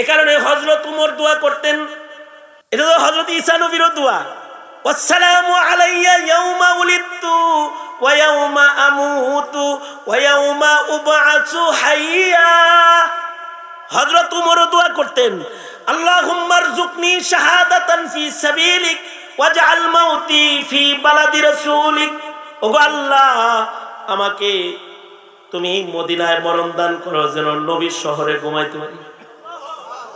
এ কারণে হযরত উমর দোয়া করতেন, এটা তো হযরত ঈসা নবীর দোয়া, ওয়াসসালামু আলাইয়া ইয়াউমা উলিদতু ওয়া ইয়াউমা আমুতু ওয়া ইয়াউমা উবআসু হাইয়া। হযরত উমর দোয়া করতেন, আল্লাহুম্মা রযুকনি শাহাদাতান ফি সাবিলিক ওয়াজআল মাউতি ফি বালাদি রাসূলিক। ওগো আল্লাহ, আমাকে তুমি মদিনায় মরণ দান করো, যেন নবীর শহরে ঘুমাইতে পারি।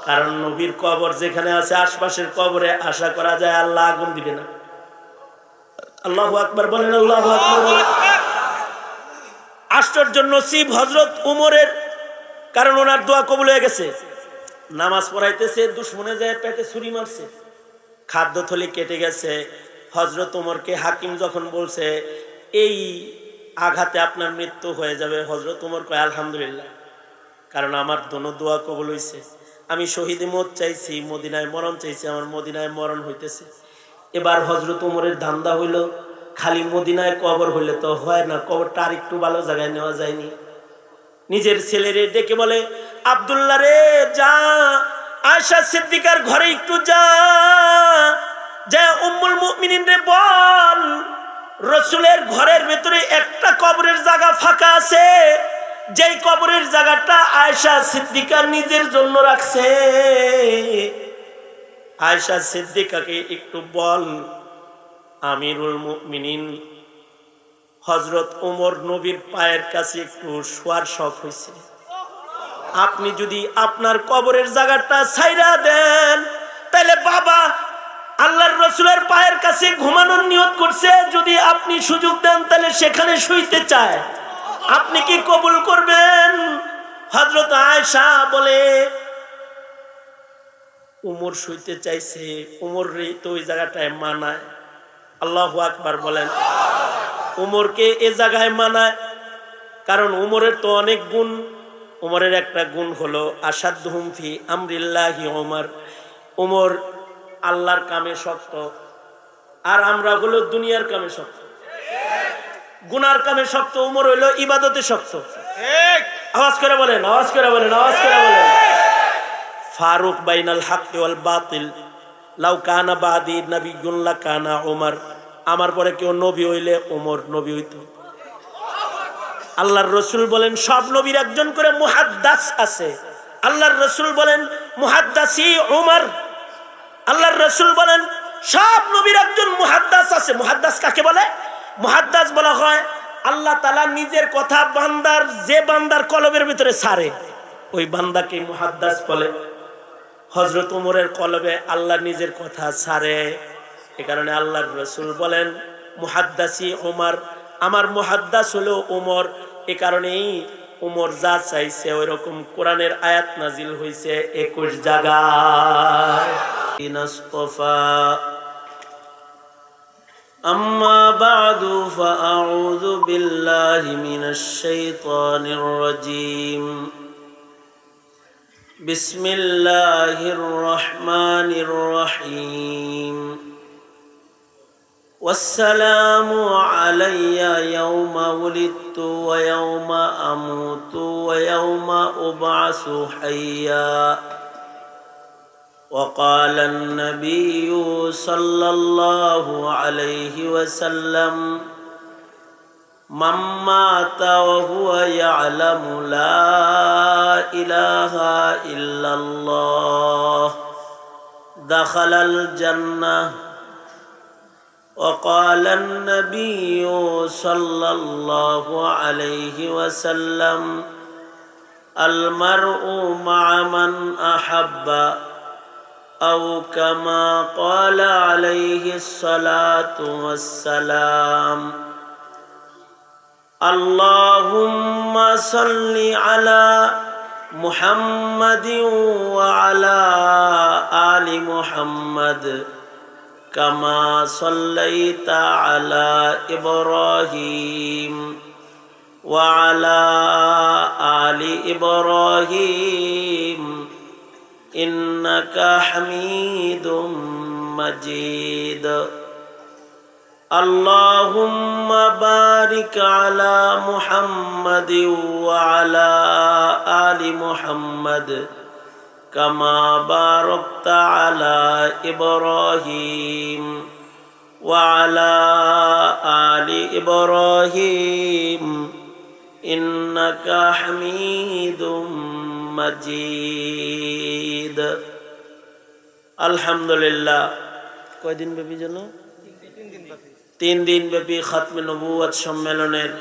কারণ নবীর কবর যেখানে আছে আশপাশের কবরে আশা করা যায় আল্লাহ আগুন দিবে না। আল্লাহু আকবার বলেন, আল্লাহু আকবার বলেন। আশ্চর্য নসিব হযরত উমরের, কারণ ওনার দোয়া কবুল হয়ে গেছে। নামাজ পড়াইতেছে, দুশমনে যায় পেটে ছুরি মারছে, খাদ্য থলি কেটে গেছে। হযরত উমরকে হাকিম যখন বলছে এই আঘাতে আপনার মৃত্যু হয়ে যাবে, হযরত উমর কয় আলহামদুলিল্লাহ, কারণ আমার দোনো দোয়া কবুল হইছে। আমি শহীদ মত চাইছি, মদিনায় মরণ চাইছি, আমার মদিনায় মরণ হইতেছে। এবার হযরত উমরের ধান্দা হইল খালি মদিনায় কবর হইলে তো হয় না, কবরটা আর একটু ভালো জায়গায় নেওয়া যায়নি। নিজের ছেলেরে ডেকে বলে, আব্দুল্লাহ রে যা, আয়েশা সিদ্দিকার ঘরে একটু যা, যা উম্মুল মুমিনিন রে বল রাসূলের ঘরের ভিতরে একটা কবরের জায়গা ফাঁকা আছে, যেই কবরের জায়গাটা আয়েশা সিদ্দিকা নিজের জন্য রাখছে। আয়েশা সিদ্দিকাকে একটু বল আমিরুল মুমিনিন হযরত ওমর নবীর পায়ের কাছে একটু শোয়ার শখ হয়েছে, আপনি যদি আপনার কবরের জায়গাটা ছাইরা দেন, তাহলে বাবা আল্লাহর রাসূলের পায়ের কাছে ঘুমানোর নিয়ত করছে, যদি আপনি সুযোগ দেন তাহলে সেখানে শুইতে চায়, আপনি কি কবুল করবেন? হযরত আয়েশা বলে উমর শুইতে চাইছে, উমর রে তো ওই জায়গাটায় মানায়। আল্লাহু আকবার বলেন। উমরকে এ জায়গায় মানায়, কারণ উমরের তো অনেক গুণ। উমরের একটা গুণ হলো আসাদুহুম ফি আমরিল্লাহি উমর, উমর আল্লাহর কামে শক্ত, আর আমরা হলো দুনিয়ার কামে শক্ত, গুনার কামে শক্ত। উমর হইলো ইবাদতে শক্ত। আওয়াজ করে বলেন, আওয়াজ করে বলেন, আওয়াজ করে বলেন। ফারুক বাইনাল হক ওয়াল বাতিল, লাউ কানা বাদি নবিয়্যুন লাকানা উমর, আমার পরে কেউ নবী হইলে উমর নবী হইতো। আল্লাহর রাসূল বলেন সব নবীর একজন করে মুহাদ্দাস আছে। আল্লাহর রাসূল বলেন মুহাদ্দাসি উমর। আল্লাহর রাসূল বলেন সব নবীর একজন মুহাদ্দাস আছে। মুহাদ্দাস কাকে বলে? মুহাদ্দাস বলা হয় আল্লাহ তাআলা নিজের কথা বান্দার, যে বান্দার কলবের ভিতরে ছাড়ে, ওই বান্দাকে মুহাদ্দাস বলে। হযরত ওমরের কলবে আল্লাহ নিজের কথা ছাড়ে, এ কারণে আল্লাহর রাসূল বলেন মুহাদ্দাসি ওমর, আমার মুহাদ্দাস হলো ওমর। এ কারণেই ওমর যা চাইছে ওই রকম কোরআনের আয়াত নাজিল হইছে 21 জায়গায়। ইনাসফা আম্মা বা'দু ফাআউযু বিল্লাহি মিনাশ শাইতানির রাজীম। বিসমিল্লাহির রহমানির রহিম। ওয়াসসালামু আলাইয়া ইয়াউমা উলিদতু ওয়া ইয়াউমা আমুতু ওয়া ইয়াউমা উবআসু হাইয়া। وقال النبي صلى الله عليه وسلم من مات وهو يعلم لا إله إلا الله دخل الجنة. وقال النبي صلى الله عليه وسلم المرء مع من أحب، أو كما قال عليه الصلاة والسلام. اللهم صل على محمد وعلى آل محمد كما صليت على إبراهيم وعلى آل إبراهيم إنك حميد مجيد. اللهم بارك على محمد وعلى آل محمد كما باركت على إبراهيم وعلى آل إبراهيم إنك حميد مجيد الحمد لله কয়দিন ব্যাপী জানো 3 দিন ব্যাপী খাতমে নবুয়ত সম্মেলনের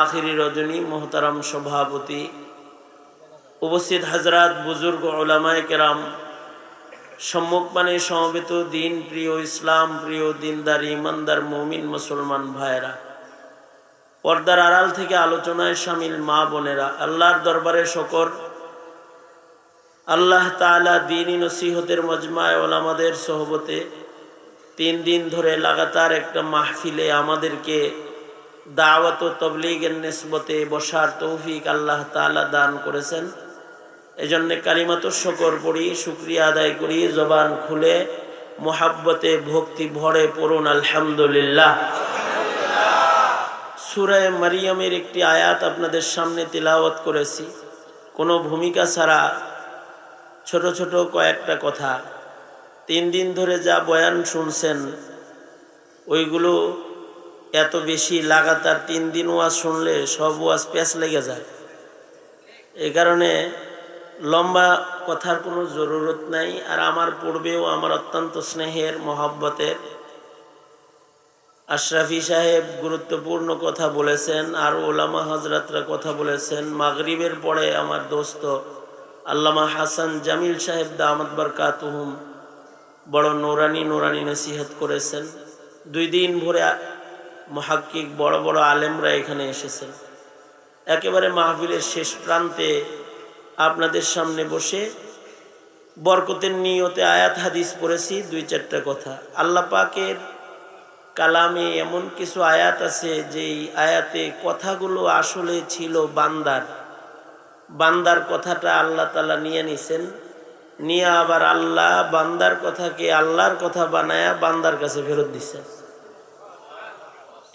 আখিরি রজনী মোহতারাম সভাপতি উপস্থিত হযরত বুজুর্গ উলামায়ে কেরাম সম্মুখমানে সমবেত দিন প্রিয় ইসলাম প্রিয় দিনদার ইমানদার মুমিন মুসলমান ভাইরা পর্দার আড়াল থেকে আলোচনায় শামিল মা বোনেরা আল্লাহর দরবারে শুকর আল্লাহ তাআলা দ্বীনি নসিহতের মজমায়ে উলামাদের সোহবতে 3 দিন ধরে লাগাতার একটা মাহফিলে আমাদেরকে দাওয়াত ও তাবলীগের নিসবতে বসার তৌফিক আল্লাহ তাআলা দান করেছেন। এজন্য কালিমাতুশ শুকর পড়ি, শুকরিয়া আদায় করি, জবান খুলে মুহাব্বতে ভক্তি ভরে পড়ুন আলহামদুলিল্লাহ। সূরা মারিয়ামের একটি আয়াত আপনাদের সামনে তিলাওয়াত করেছি, কোনো ভূমিকা ছাড়া ছোট ছোট কয়েকটা কথা। 3 দিন ধরে যা বয়ান শুনছেন ওইগুলো এত বেশি লাগাতার 3 দিন ওয়াজ শুনলে সব ওয়াজ প্যাচ লেগে যায়। এই কারণে লম্বা কথার কোনো জরুরত নাই। আর আমার পূর্বেও আমার অত্যন্ত স্নেহের মহব্বতের আশরাফি সাহেব গুরুত্বপূর্ণ কথা বলেছেন, আর ওলামা হজরতরা কথা বলেছেন। মাগরিবের পরে আমার দোস্ত আল্লামা হাসান জামিল সাহেব দামাত বারকাতুহুম বড় নুরানি নসিহত করেছেন। 2 দিন ভরে মুহাক্কিক বড় বড় আলেমরা এখানে এসেছেন। একেবারে মাহফিলের শেষ প্রান্তে আপনাদের সামনে বসে বরকতের নিয়তে আয়াত হাদিস পড়েছি 2-4টা কথা। আল্লাহ পাকের কালামে এমন কিছু আয়াত আছে যেই আয়াতে কথাগুলো আসলে ছিল বান্দার কথাটা আল্লাহ তাআলা নিয়ে নিছেন, নিয়ে আবার আল্লাহ বান্দার কথাকে আল্লাহর কথা বানায়া বান্দার কাছে ফেরত দিছেন।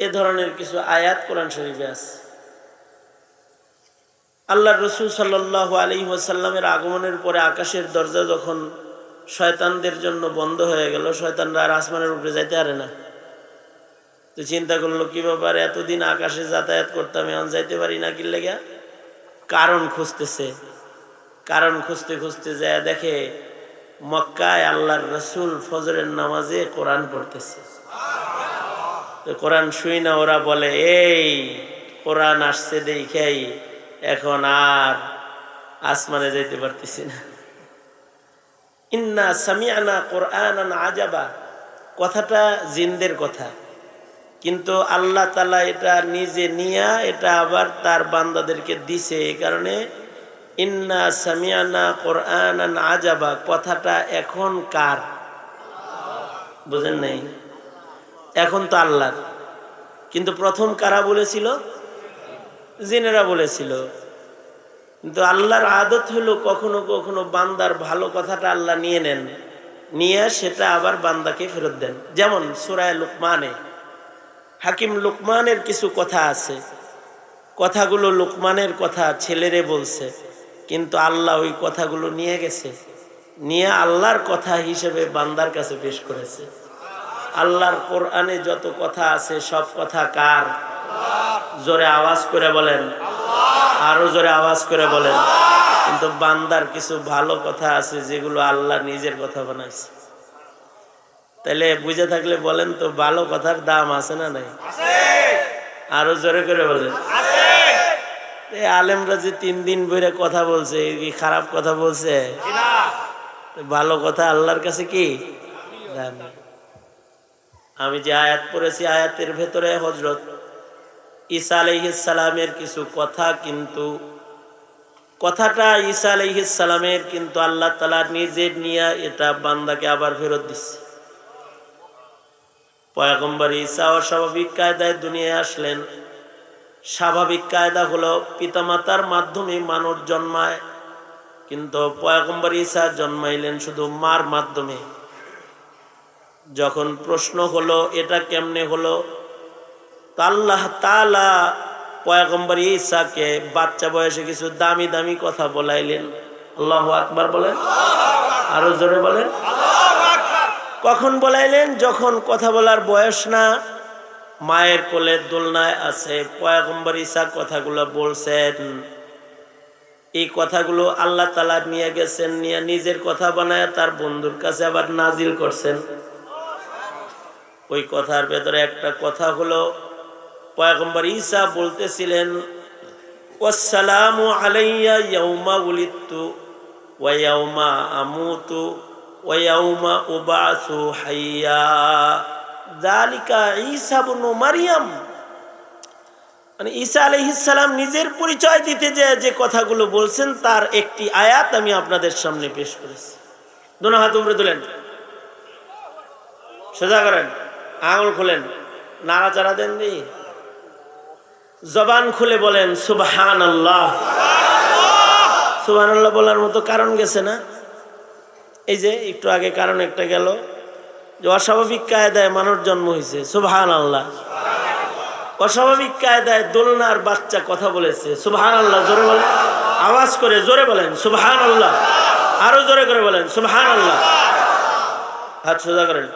এ ধরনের কিছু আয়াত কোরআন শরীফে আছে। আল্লাহর রাসূল সাল্লাল্লাহু আলাইহি ওয়াসাল্লামের আগমনের পরে আকাশের দরজা যখন শয়তানদের জন্য বন্ধ হয়ে গেল, শয়তানরা আর আসমানের উপরে যাইতে পারে না। তো চিন্তা করলো কি ব্যাপার, এতদিন আকাশে যাতায়াত করতাম, এখন যাইতে পারি না কি লেগা? কারণ খুঁজতেছে। কারণ খুঁজতে খুঁজতে যায় দেখে মক্কায় আল্লাহর রাসূল ফজরের নামাজে কোরআন পড়তেছে। তো কোরআন শুই না ওরা বলে, এই কোরআন আসছে দেখাই এখন আর আসমানে যাইতে পারতেছি না। ইন্না সামিআনা কুরআনান আজাবা, কথাটা জিনদের কথা, কিন্তু আল্লাহ তাআলা এটা নিজে নিয়া এটা আবার তার বান্দাদেরকে দিছে। এই কারণে ইন্না সামিআনা কুরআনান আজাবা কথাটা এখন কার? বুঝেন নাই? এখন তো আল্লাহর, কিন্তু প্রথম কারা বলেছিল? জিনেরা বলেছিল। কিন্তু আল্লাহর আদত হলো কখনো কখনো বান্দার ভালো কথাটা আল্লাহ নিয়ে নেন, নিয়ে সেটা আবার বান্দাকে ফেরত দেন। যেমন সূরা লুকমানে হাকিম লুকমানের কিছু কথা আছে, কথাগুলো লুকমানের কথা ছেলেরে বলছে, কিন্তু আল্লাহ ওই কথাগুলো নিয়ে গেছে, নিয়ে আল্লাহর কথা হিসেবে বান্দার কাছে পেশ করেছে। আল্লাহর কোরআনে যত কথা আছে সব কথা কার? জোরে আওয়াজ করে বলেন, আরো জোরে আওয়াজ করে বলেন। কিন্তু বান্দার কিছু ভালো কথা আছে যেগুলো আল্লাহ নিজের কথা বানাইছে। তাহলে বুঝে থাকলে বলেন তো, ভালো কথার দাম আছে না নাই? আরো জোরে করে বলেন। এই আলেমরা যে 3 দিন ধরে কথা বলছে, কি খারাপ কথা বলছে? ভালো কথা আল্লাহর কাছে কি দামি। আমি যে আয়াত পড়েছি, আয়াতের ভেতরে হযরত ঈসা আলাইহিস সালামের কিছু কথা, কিন্তু কথাটা ঈসা আলাইহিস সালামের, কিন্তু আল্লাহ তাআলা নিজে নিয়ে এটা বান্দাকে আবার ফেরত দিচ্ছে। পয়গম্বর ঈসা অস্বাভাবিক কায়দায় দুনিয়ায় আসলেন। স্বাভাবিক কায়দা হলো পিতামাতার মাধ্যমে মানুষ জন্মায়, কিন্তু পয়গম্বর ঈসা জন্মাইলেন শুধু মার মাধ্যমে। যখন প্রশ্ন হলো এটা কেমনে হলো, আল্লাহ তাআলা পয়গম্বর ঈসাকে বাচ্চা বয়সে কিছু দামি দামি কথা বলাইলেন। আল্লাহু আকবার বলেন, আরো জোরে বলেন। কখন বলাইলেন? যখন কথা বলার বয়স না, মায়ের কোলে দোলনায় আছে, পয়গম্বর ঈসা কথাগুলো বলছেন। এই কথাগুলো আল্লাহ তাআলা নিয়ে গেছেন, নিয়ে নিজের কথা বানায় তার বন্ধুর কাছে আবার নাজিল করছেন। ওই কথার ভেতরে একটা কথা হলো, পয়গম্বর ঈসা বলতেছিলেন, ওয়াসসালামু আলাইয়া ইয়াউমা উলিদতু ওয়া ইয়াউমা আমুতু ওয়া ইয়াউমা উবাসু হাইয়া যালিকা ঈসা ইবনু মারইয়াম। মানে ঈসা আলাইহিস সালাম নিজের পরিচয় দিতে যে কথাগুলো বলছেন তার একটি আয়াত আমি আপনাদের সামনে পেশ করেছি। দোনো হাত উপরে তোলেন, সোজা করেন, আঙুল খোলেন, নাড়াচাড়া দেন, দি জবান খুলে বলেন সুবহানাল্লাহ। সুবহানাল্লাহ বলার মতো কারণ গেছে না? এই যে একটু আগে কারণ একটা গেল, যে অস্বাভাবিক কায়দায় মানুষ জন্ম হয়েছে, সুবহানাল্লাহ। অস্বাভাবিক কায়দায় দোলনার বাচ্চা কথা বলেছে, সুবহানাল্লাহ। জোরে বলেন, আওয়াজ করে জোরে বলেন সুবহানাল্লাহ, আরো জোরে করে বলেন সুবহানাল্লাহ। হাত সোজা করেন,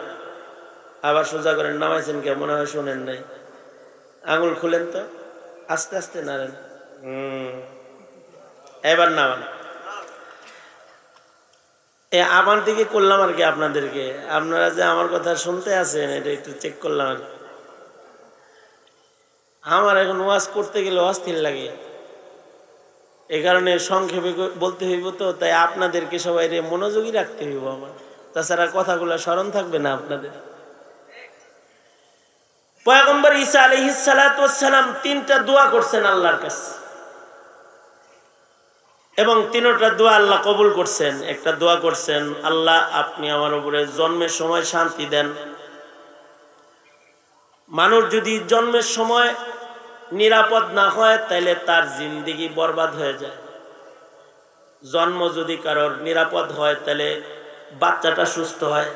আবার সোজা করেন। নামাইছেন কে? মনে হয় শোনেন নাই। আঙুল খুলেন তো, আস্তে আস্তে নাড়েন। এবার নামান। আমার দিকে করলাম আর কি আপনাদেরকে, আপনারা যে আমার কথা শুনতে আছেন এটা একটু চেক করলাম আর কি। আমার এখন ওয়াজ করতে গেলে অস্থির লাগে, এ কারণে সংক্ষেপে বলতে হইব, তো তাই আপনাদেরকে সবাই মনোযোগী রাখতে হইব আমার, তাছাড়া কথাগুলো স্মরণ থাকবে না আপনাদের। পয়গম্বর ঈসা আলাইহিস সালাতু ওয়াস সালাম 3টা দোয়া করছেন আল্লাহর কাছে, এবং 3টা দোয়া আল্লাহ কবুল করছেন। একটা দোয়া করছেন, আল্লাহ আপনি আমার উপরে জন্মের সময় শান্তি দেন। মানুষ যদি জন্মের সময় নিরাপদ না হয় তাহলে তার জিন্দেগি বরবাদ হয়ে যায়। জন্ম যদি কারোর নিরাপদ হয় তাহলে বাচ্চাটা সুস্থ হয়,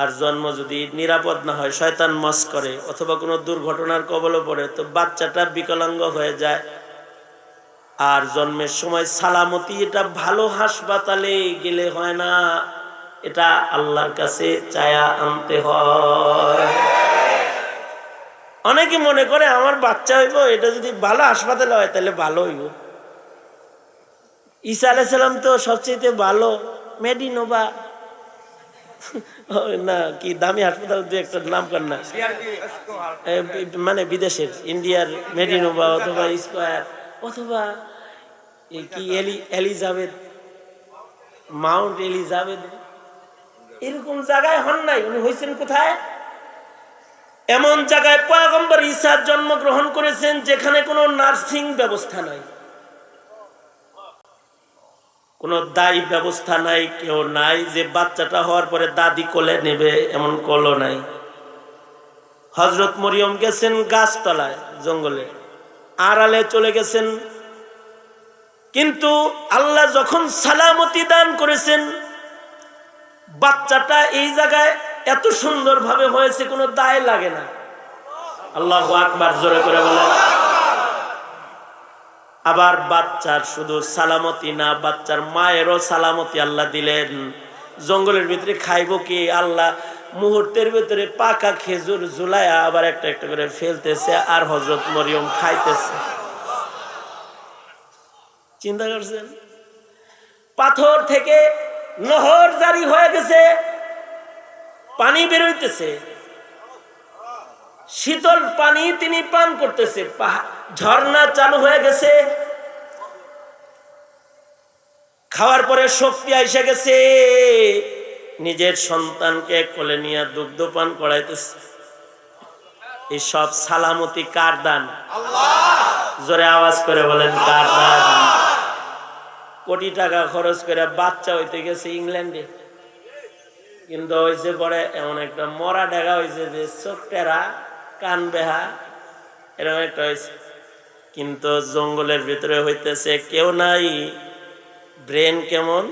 আর জন্ম যদি নিরাপদ না হয়, শয়তান মস করে অথবা কোনো দুর্ঘটনার কবলে পড়ে, তো বাচ্চাটা বিকলাঙ্গ হয়ে যায়। আর জন্মের সময় সালামতি, এটা ভালো হাসপাতালে গেলে হয় না, এটা আল্লাহর কাছে চায়া আনতে হয়। অনেকে মনে করে আমার বাচ্চা হইব, এটা যদি ভালো হাসপাতালে হয় তাহলে ভালো হইব। ঈসা আলাইহিস সালাম তো সবচেয়ে ভালো মেডিনোভা না কি দামি হাসপাতাল, দু একটা নাম কর না, মানে বিদেশের, ইন্ডিয়ার মেডিনোভা অথবা স্কয়ার অথবা কি এলিজাবেথ, মাউন্ট এলিজাবেথ, এরকম জায়গায় হন নাই। উনি হয়েছেন কোথায়? এমন জায়গায় পয়গম্বর ঈসা জন্মগ্রহণ করেছেন যেখানে কোনো নার্সিং ব্যবস্থা নাই, কোনো দায়ী ব্যবস্থা নাই, কেউ নাই যে বাচ্চাটা হওয়ার পরে দাদি কোলে নেবে, এমন কোলও নাই। হযরত মরিয়ম গেছেন গাছতলায়, জঙ্গলে আড়ালে চলে গেছেন, কিন্তু আল্লাহ যখন সালামতি দান করেছেন, বাচ্চাটা এই জায়গায় এত সুন্দর ভাবে হয়েছে, কোনো দায় লাগে না। আল্লাহু আকবার, জোরে করে বলেন। আবার বাচ্চার শুধু সালামতি না, বাচ্চার মায়েরও সালামতি আল্লাহ দিলেন। জঙ্গলের ভিতরে খাইব কি, আল্লাহ মুহূর্তের ভিতরে পাকা খেজুর ঝুলায়া আবার একটা একটা করে ফেলতেছে, আর হযরত মরিয়ম খাইতেছে। চিন্তা করছেন? পাথর থেকে নহর জারি হয়ে গেছে, পানি বেরোইতেছে, শীতল পানি তিনি পান করতেছে, ঝর্ণা চালু হয়ে গেছে, খাওয়ার পরে শক্তি এসে গেছে, নিজের সন্তানকে কোলে নিয়ে দুগ্ধ পান করাইতেছে। এই সব সালামতি কার দান? জোরে আওয়াজ করে বলেন কার দান? কোটি টাকা খরচ করে বাচ্চা হইতে গেছে ইংল্যান্ডে, কিন্তু হয়েছে পরে এমন একটা মরা ডেগা হয়েছে যে চোখ টেরা, কান বেহা, এরকম একটা হয়েছে। কিন্তু জঙ্গলের ভিতরে হইতেছে, কেউ নাই, ব্রেন কেমন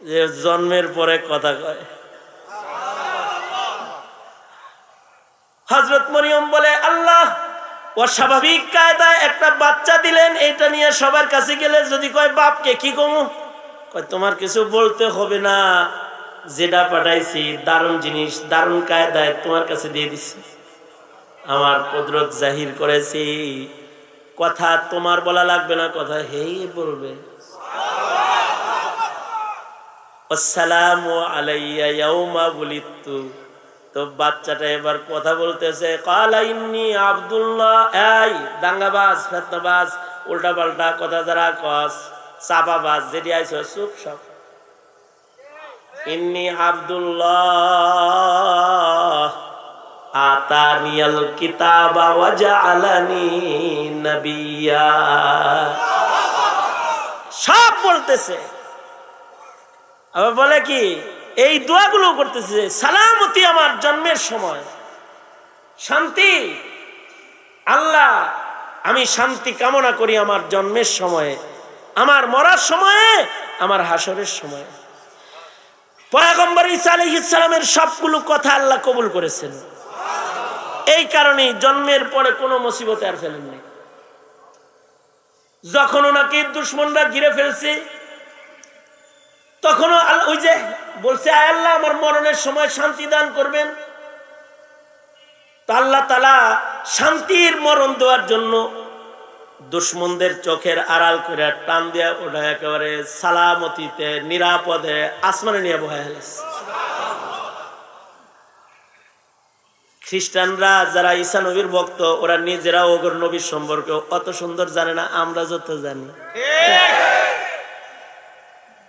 যে জন্মের পরে কথা কয়। হযরত মরিয়ম বলে, আল্লাহ অস্বাভাবিক কায়দায় একটা বাচ্চা দিলেন, এটা নিয়ে সবার কাছে গেলে যদি কয় বাপকে কি কমু, তোমার কিছু বলতে হবে না, যেটা পাঠাইছি দারুণ জিনিস, দারুণ কায়দায় তোমার কাছে দিয়ে দিছি, আমার কুদরত জাহির করেছি, কথা তোমার বলা লাগবে না, কথা হেই বলবে। আসসালামু আলাইয়া ইয়াউমা বুলিতু। তো বাচ্চাটা এবার কথা বলতেছে, ক্বালা ইন্নী আব্দুল্লাহ। এই দাঙ্গাবাজ, ফিতনাবাজ, উল্টা পাল্টা কথা যারা কস, চাপাবাজ, যেটি আইছো চুপ সব। ইন্নী আব্দুল্লাহ আতানিয়াল কিতাবা ওয়া জাআলানি নাবিয়্যা। সব বলতেছে। আবার বলে কি, এই দোয়াগুলো করতেছে, সালামতি আমার জন্মের সময়, শান্তি আল্লাহ, আমি শান্তি কামনা করি আমার জন্মের সময়ে, আমার মরার সময়ে, আমার হাসরের সময়ে। পয়গম্বর ঈসা আলাইহিস সালামের সবগুলো কথা আল্লাহ কবুল করেছেন। এই কারণে জন্মের পরে কোনো মুসিবতে আর ফেলেন নাই। যখন ওনাকে দুশমনরা ঘিরে ফেলছে, তখনও ওই যে বলছে, আয় আল্লাহ আমার মরণের সময় শান্তি দান করবেন। তা আল্লাহ তাআলা শান্তির মরণ দেওয়ার জন্য দুশমনদের চোখের আড়াল করে টান দিয়া ওটা একেবারে সালামতিতে নিরাপদে আসমানে নিয়ে বহায় ফেলেছে। খ্রিস্টানরা যারা ঈসা নবীর ভক্ত, ওরা নিজেরা ওগর নবীর সম্পর্কে অত সুন্দর জানে না, আমরা যত জানি।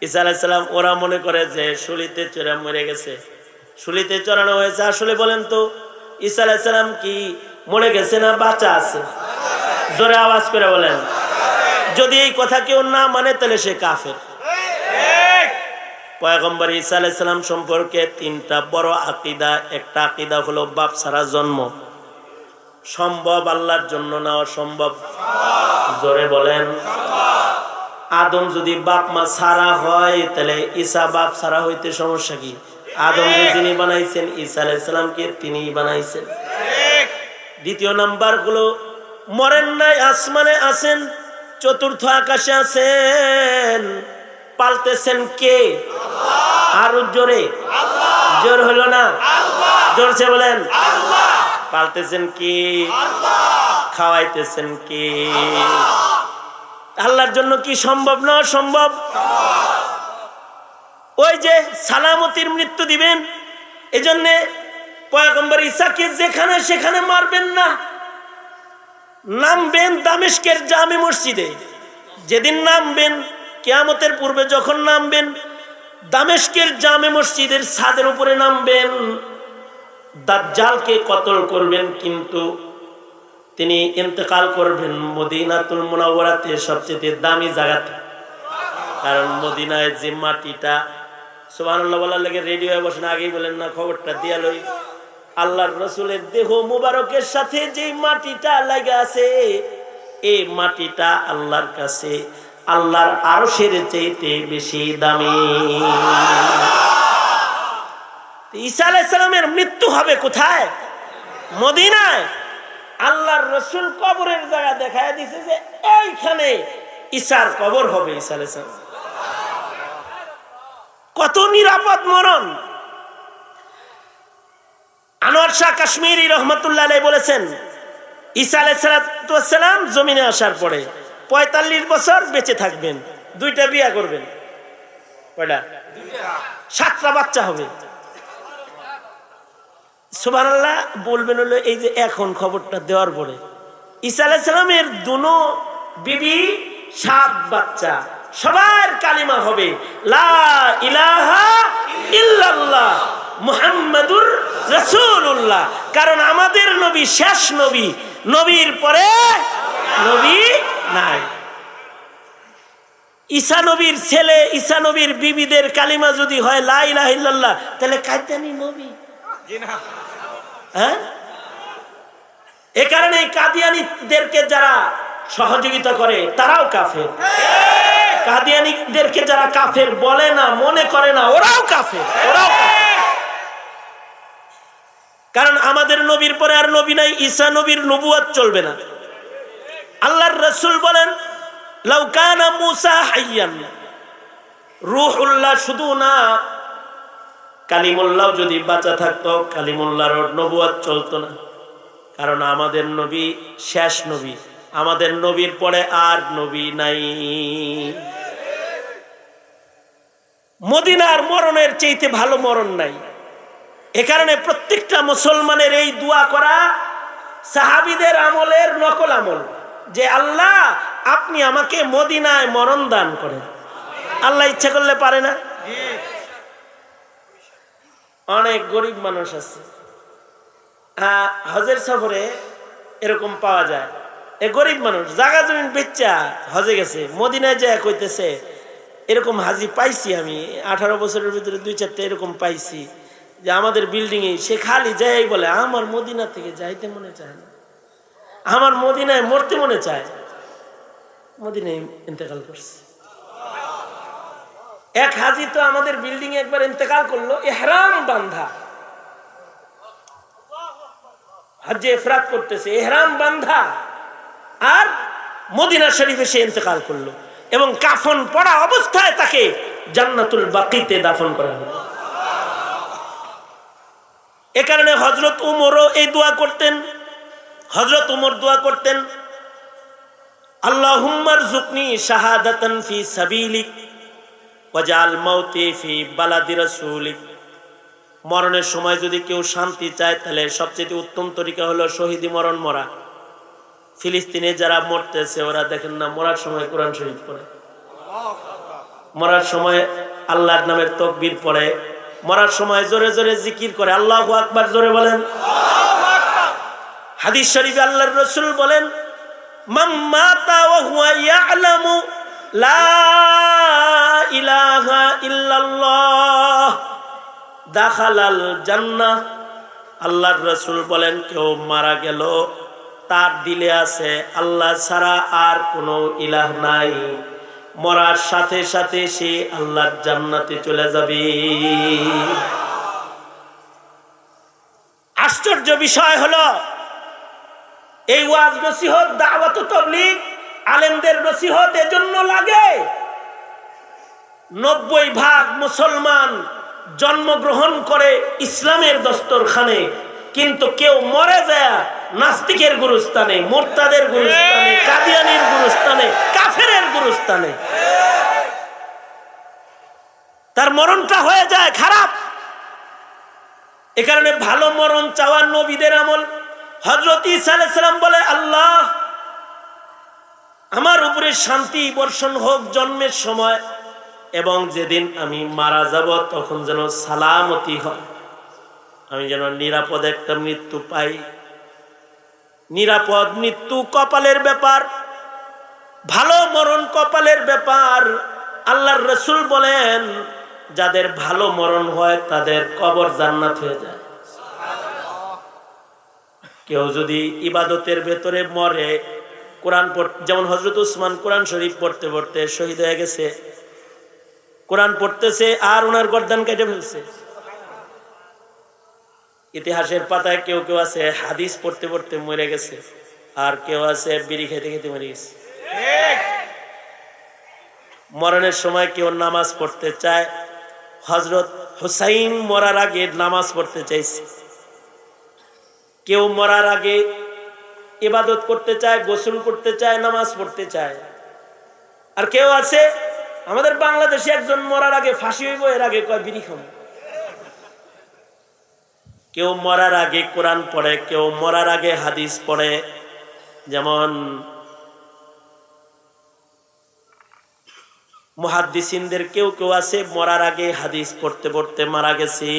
ঈসা আলাইহিস সালাম ওরা মনে করে যে শুলিতে চড়ে মরে গেছে, শুলিতে চড়ানো হয়েছে। আসলে বলেন তো, ঈসা আলাইহিস সালাম কি মরে গেছে না বাঁচা আছে? জোরে আওয়াজ করে বলেন। যদি এই কথা কেউ না মানে তাহলে সে কাফের। পয়গম্বর ঈসা আলাইহিস সালাম সম্পর্কে তিনটা বড় আকীদা। একটা আকীদা হলো বাপ ছাড়া জন্ম সম্ভব, আল্লাহর জন্য না অসম্ভব? জোরে বলেন। আদম যদি বাপ মা ছাড়া হয়, তাহলে ঈসা বাপ ছাড়া হইতে সমস্যা কি? আদমকে যিনি বানাইছেন, ঈসা আলাইহিস সালামকে তিনিই বানাইছেন। দ্বিতীয় নাম্বার হলো মরেন নাই, আসমানে আছেন, চতুর্থ আকাশে আছেন, পালতেছেন কে? আরো জোরে, জোর হলো না, জোরছে বলেন। পালতেছেন কি? খাওয়াইতেছেন কি? আল্লাহর জন্য কি সম্ভব না অসম্ভব? ওই যে সালামতির মৃত্যু দিবেন, এজন্য পয়গম্বর ঈসাকে যেখানে সেখানে মারবেন না, নামবেন দামেস্কের জামে মসজিদে। যেদিন নামবেন, কিয়ামতের পূর্বে যখন নামবেন, দামেস্কের জামে মসজিদের ছাদের উপরে নামবেন, দাজ্জালকে কতল করবেন, কিন্তু তিনি ইন্তেকাল করবেন মদিনাতুল মুনাওয়ারাতে, সবচেয়ে দামি জায়গাতে। কারণ মদিনায় যে মাটিটা, সুবহানাল্লাহ বলার লাগে রেডি হয়ে বসেন, আগেই বলেন না খবরটা দিয়া লই। আল্লাহর রসুলের দেহ মুবারকের সাথে যে মাটিটা লাগা আছে, এই মাটিটা আল্লাহর কাছে আল্লাহর আরশের চাইতে বেশি দামি। ঈসা আলাইহিস সালামের মৃত্যু হবে কোথায়? মদিনায়। আল্লাহর রসুল কবরের জায়গা দেখায় দিছে যে এইখানে ঈসার কবর হবে। ঈসা আলাইহিস সালাম কত নিরাপদ মরণ। আনোয়ার শাহ কাশ্মীরি রহমতুল্লাহ আলাইহি বলেছেন, ঈসা আলাইহিস সালাম জমিনে আসার পরে 45 বছর বেঁচে থাকবেন, 2টা বিয়ে করবেন। কয়টা? 7টা বাচ্চা হবে। সুবহানাল্লাহ বলবেন হলো এই যে এখন খবরটা দেওয়ার পরে ঈসা আলাইহিস সালামের দুনো বিবি 7 বাচ্চা, সবার কালিমা হবে লা ইলাহা ইল্লাল্লাহ মুহাম্মাদুর রাসূলুল্লাহ। কারণ আমাদের নবী শেষ নবী, নবীর পরে নবী নাই। ঈসা নবীর ছেলে, ঈসা নবীর বিবিদের কালিমা যদি হয় লা ইলাহা ইল্লাল্লাহ, তাহলে কাদিয়ানী নবী? হ্যাঁ, এ কারণে কাদিয়ানীদেরকে যারা সহযোগিতা করে তারাও কাফের। কাদিয়ানীদেরকে যারা কাফের বলে না, মনে করে না, ওরাও কাফের, ওরাও কাফের। কারণ আমাদের নবীর পরে আর নবী নাই, ঈসা নবীর নবুয়ত চলবে না। আল্লাহর রাসূল বলেন, লাউ কানা মূসা হাইয়ান, রূহুল্লাহ শুধু না, কালিমুল্লাহ যদি বাঁচা থাকতো, কালিমুল্লাহর নবুয়ত চলতো না। কারণ আমাদের নবী শেষ নবী, আমাদের নবীর পরে আর নবী নাই। মদিনার মরণের চাইতে ভালো মরণ নাই। এ কারণে প্রত্যেকটা মুসলমানের এই দোয়া করা সাহাবীদের আমলের নকল আমল, যে আল্লাহ আপনি আমাকে মদিনায় মরণ দান করেন। আল্লাহ ইচ্ছা করলে পারে না? অনেক গরিব মানুষ আছে, হজের সফরে এরকম পাওয়া যায়। এ গরিব মানুষ জাগা জমিন বেচা হজে গেছে, মদিনায় যায় কইতেছে এরকম হাজি পাইছি আমি 18 বছরের ভিতরে 2-4টা এরকম পাইছি, যে আমাদের বিল্ডিং এ সে খালি যাই বলে আমার মদিনা থেকে যাইতে মনে চায় না, আমার মদিনায় মরতে মনে চায়। মদিনায় ইন্তেকাল করছে। এক হাজি তো আমাদের বিল্ডিং এ একবার ইন্তেকাল করলো, ইহরাম বান্ধা, হজ্জে ইফরাত করতেছে, ইহরাম বান্ধা, আর মদিনা শরীফে সে ইন্তেকাল করলো এবং কাফন পরা অবস্থায় তাকে জান্নাতুল বাকিতে দাফন করা হলো। এ কারণে হযরত উমরও এই দোয়া করতেন। হযরত উমর দোয়া করতেন, আল্লাহুম্মা রযুকনি শাহাদাতান ফি সাবিলিক ওয়াজআল মাউতি ফি বালাদি রাসূলিক। মরণের সময় যদি কেউ শান্তি চায় তাহলে সবচেয়ে উত্তম তরিকা হলো শহীদি মরণ মরা। ফিলিস্তিনে যারা মরতেছে ওরা দেখেন না মরার সময় কোরআন শরীফ পড়ে, মরার সময় আল্লাহর নামের তাকবীর পড়ে, মরার সময় জোরে জোরে জিকির করে, আল্লাহু আকবার জোরে বলেন। হাদিস শরীফে আল্লাহর রাসূল বলেন, মান মাতা ওয়া হুয়া ইয়ালামু লা ইলাহা ইল্লাল্লাহ দাখালাল জান্নাহ। আল্লাহর রাসূল বলেন, কেউ মারা গেল তার দিলে আছে আল্লাহ ছাড়া আর কোনো ইলাহ নাই, মরার সাথে সাথে সে আল্লাহর জান্নাতে চলে যাবে। আশ্চর্য বিষয় হলো এই ওয়াজ নসিহত, দাওয়াত ও তাবলীগ, আলেমদের নসিহত এজন্য লাগে 90% মুসলমান জন্মগ্রহণ করে ইসলামের দস্তরখানে, কিন্তু কেউ মরে যায় নাস্তিকের গুরুস্থানে, মুরতাদের গুরুস্থানে, কাদিয়ানির গুরুস্থানে, কাফেরের গুরুস্থানে। তার মরণটা হয়ে যায় খারাপ। এ কারণে ভালো মরণ চাওয়ার নবীদের আমল। হযরত ঈসা আলাইহিস সালাম বলে, আল্লাহ আমার উপরে শান্তি বর্ষণ হোক জন্মের সময়, এবং যেদিন আমি মারা যাব তখন যেন সালামতি হয়, আমি যেন নিরাপদ একটা মৃত্যু পাই। নিরাপদ মৃত্যু কপালের ব্যাপার, ভালো মরণ কপালের ব্যাপার। আল্লাহর রাসূল বলেন, যাদের ভালো মরণ হয় তাদের কবর জান্নাত হয়ে যায়। কেউ যদি ইবাদতের ভেতরে মরে, কোরআন পড়তে, যেমন হযরত উসমান কোরআন শরীফ পড়তে পড়তে শহীদ হয়ে গেছে, কোরআন পড়তেছে আর ওনার গর্দান কেটে ফেলছে। ইতিহাসের পাতায় কেউ কেউ আছে হাদিস পড়তে পড়তে মরে গেছে, আর কেউ আছে বিড়ি খেতে খেতে মরে গেছে। মরণের সময় কেউ নামাজ পড়তে চায়, হযরত হুসাইন মরার আগে নামাজ পড়তে চাইছে। কেউ মরার আগে ইবাদত করতে চায়, গোসল করতে চায়, নামাজ পড়তে চায়। আর কেউ আছে, আমাদের বাংলাদেশে একজন মরার আগে ফাঁসি হইব, এর আগে কয় বিড়ি খাবো। কেউ মরার আগে কোরআন পড়ে, কেউ মরার আগে হাদিস পড়ে। যেমন মুহাদ্দিসিনদের কেউ কেউ আছে মরার আগে হাদিস পড়তে পড়তে মারা গেছে।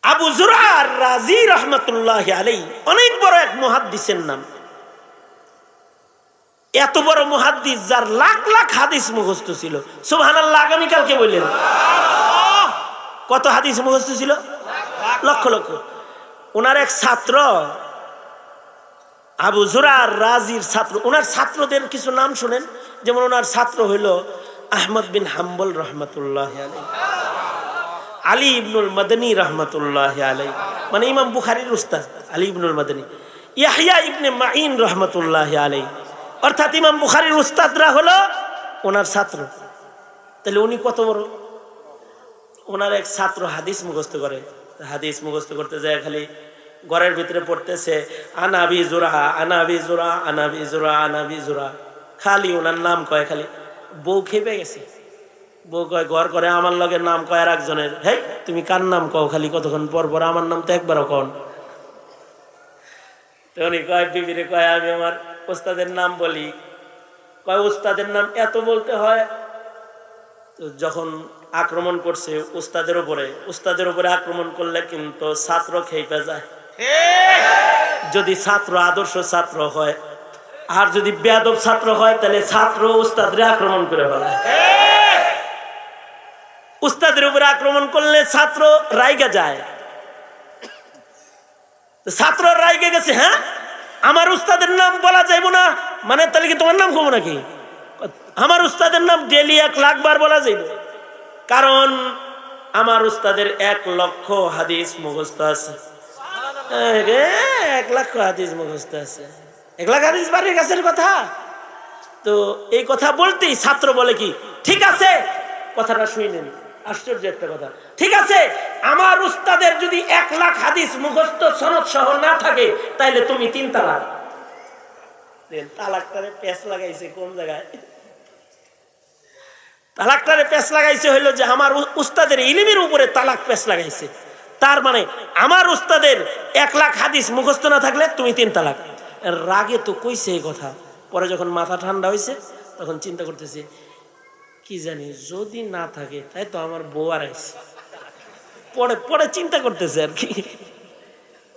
আবু যুরআ আর-রাজি রাহমাতুল্লাহি আলাইহি অনেক বড় এক মুহাদ্দিসের নাম। এত বড় মুহাদ্দিস যার লাখ লাখ হাদিস মুখস্থ ছিল। সুবহানাল্লাহ, আগামী কালকে বললেন কত হাদিস মুখস্থ ছিল? লক্ষ লক্ষ। ওনার এক ছাত্র, আবু যুরআ আর-রাজির ছাত্র, ওনার ছাত্রদের কিছু নাম শুনেন। যেমন ওনার ছাত্র হইল আহমদ বিন হাম্বল রহমতুল্লাহি আলাইহি, আলী ইবনুল মাদানী রহমতুল্লাহি আলাইহি, মানে ইমাম বুখারীর উস্তাদ আলী ইবনুল মাদানী, ইয়াহইয়া ইবনে মাঈন রহমতুল্লাহি আলাইহি। অর্থাৎ ইমাম বুখারীর উস্তাদরা হলো ওনার ছাত্র, তাহলে উনি কত বড়? ওনার এক ছাত্র হাদিস মুখস্থ করে, হাদিস মুখস্থ করতে যায় খালি ঘরের ভিতরে পড়তেছে আনাবি জোরা আনাবি জোরা আনাবি জোরা আনাবি জোরা, খালি ওনার নাম কয়। খালি বউ খেপে গেছে, বউ কয় ঘর করে আমার লগের নাম কয় আর একজনের, হ্যাঁ তুমি কার নাম কও খালি কতক্ষণ পর পর, আমার নাম তো একবারও কন। তো উনি কয় বিবিরে কয় আমি আমার উস্তাদের নাম বলি। কয় উস্তাদের নাম এত বলতে হয়? তো যখন আক্রমণ করছে উস্তাদের উপরে আক্রমণ করলে কিন্তু ছাত্র খেপে যায়। যদি ছাত্র আদর্শ ছাত্র হয়, আর যদি বেয়াদব ছাত্র হয় তাহলে ছাত্র উস্তাদরে আক্রমণ করে ফেলে। উস্তাদের উপরে আক্রমণ করলে ছাত্র রাইগা যায়। ছাত্র রাইগে গেছে, হ্যাঁ আমার উস্তাদের নাম বলা যাইব না, মানে তাহলে কি তোমার নাম কমো নাকি? আমার উস্তাদের নাম ডেলি 1,00,000 বার বলা যাইব, কারণ আমার উস্তাদের 1,00,000 হাদিস মুখস্থ আছে। 1,00,000 হাদিস মুখস্থ আছে, 1,00,000 হাদিস বাড়ির কাছের কথা। তো এই কথা বলতেই ছাত্র বলে কি, ঠিক আছে কথাটা শুনেন, আশ্চর্য একটা কথা, ঠিক আছে আমার উস্তাদের যদি 1,00,000 হাদিস মুখস্থ সনদ সহ না থাকে তাইলে তুমি 3 তালাক। তালাকটারে পেঁচ লাগাইছে কোন জায়গায়? তালাকটারে পেঁচ লাগাইছে হইলো যে আমার উস্তাদের ইলমের উপরে তালাক পেঁচ লাগাইছে। তার মানে আমার উস্তাদের 1,00,000 হাদিস মুখস্থ না থাকলে তুমি 3 তালাক। রাগে তো কইছে এই কথা, পরে যখন মাথা ঠান্ডা হয়েছে তখন চিন্তা করতেছে কি জানি যদি না থাকে তাই তো আমার বউ আর আইছে। পরে চিন্তা করতেছে আর কি।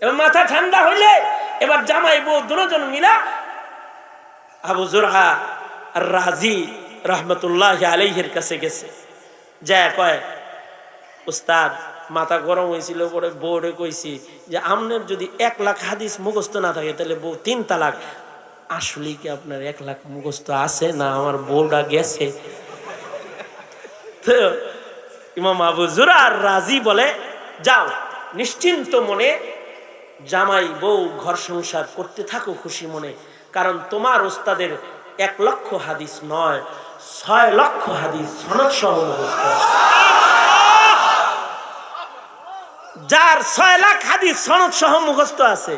এবার মাথা ঠান্ডা হইলে এবার জামাই বউ দুজন মিলা আবু জুরআ আর রাজি রহমতুল্লাহ আলাইহির কাছে গেছে, যা কয় উস্তাদ মাথা গরম হয়েছিল, পরে বউরে কইছি যে আপনার যদি 1,00,000 হাদিস মুখস্থ না থাকে তাহলে বউ 3 তালাক। আসলে কি আপনার 1,00,000 মুখস্থ আছে না আমার বউটা গেছে? তো ইমাম আবু জুরআ আর রাজি বলে যাও নিশ্চিন্ত মনে জামাই বউ ঘর সংসার করতে থাকো খুশি মনে, কারণ তোমার উস্তাদের 1,00,000 হাদিস নয় 6,00,000 হাদিস সনদ সহ মুখস্থ আছে। যার 6,00,000 হাদিস সনদ সহ মুখস্থ আছে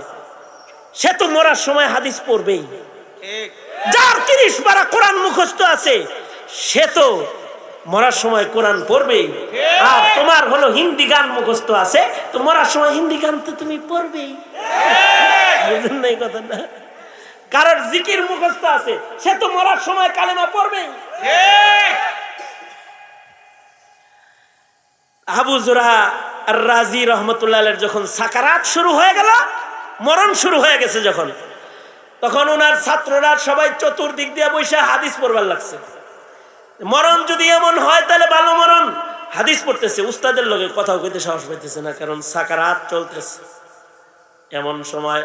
সে তো মরার সময় হাদিস পড়বেই। যার 30 পারা কোরআন মুখস্থ আছে সে তো মরার সময় কোরআন পড়বেই। আর তোমার হলো হিন্দি গান মুখস্থ আছে, তো মরার সময় হিন্দি গান তো তুমি পড়বেই। বুঝলেন না এই কথাটা? কারোর জিকির মুখস্থ আছে সে তো মরার সময় কালেমা পড়বেই। আবু জুরআ আর রাজি রহমতুল্লাহ আলাইহির যখন সাকারাত শুরু হয়ে গেল, মরণ শুরু হয়ে গেছে যখন, তখন ওনার ছাত্ররা সবাই চতুর্দিক দিয়ে বসে হাদিস পড়বার লাগছে। মরণ যদি এমন হয় তাহলে ভালো মরণ, হাদিস পড়তেছে, উস্তাদের লগে কথাও কইতে সাহস পাইতেছে না, কারণ সাকারাত চলতেছে। এমন সময়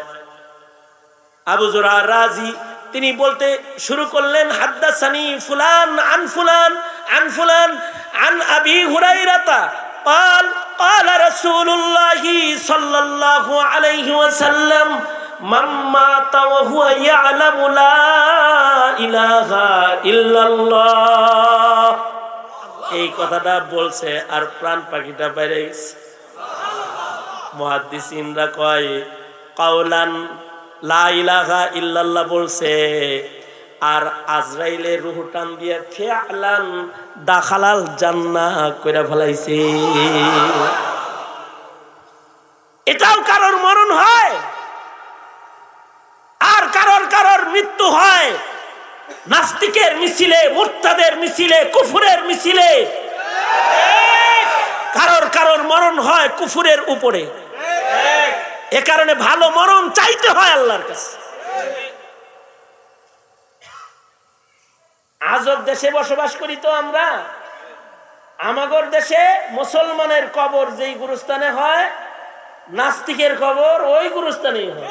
আবু জুরআ রাজি তিনি বলতে শুরু করলেন হাদ্দাসানি ফুলান আন ফুলান আন ফুলান আন আবি হুরায়রাতা قال قال رسول الله صلى الله عليه وسلم من مات وهو يعلم لا إله إلا الله। এই কথাটা বলছে আর প্রাণ পাখিটা বাইরে গেছে। মুহাদ্দিসিনরা কয় কাওলান লা ইলাহা ইল্লাল্লাহ বলছে, আর আজরাইলে রূহ টান দিয়ে ফিআলান দাখালাল জান্নাহ কইরা ফলাইছে। এটাও কারোর মরণ হয় আর কারোর মৃত্যু হয় নাস্তিকের মিছিলে, মুরতাদের মিছিলে, কুফরের মিছিলে। কারোর মরণ হয় কুফরের উপরে। এ কারণে ভালো মরণ চাইতে হয় আল্লাহর কাছে। আজব দেশে বসবাস করি তো আমরা। আমাগর দেশে মুসলমানের কবর যেই গুরুস্থানে হয়, নাস্তিকের কবর ওই গুরুস্থানেই হয়।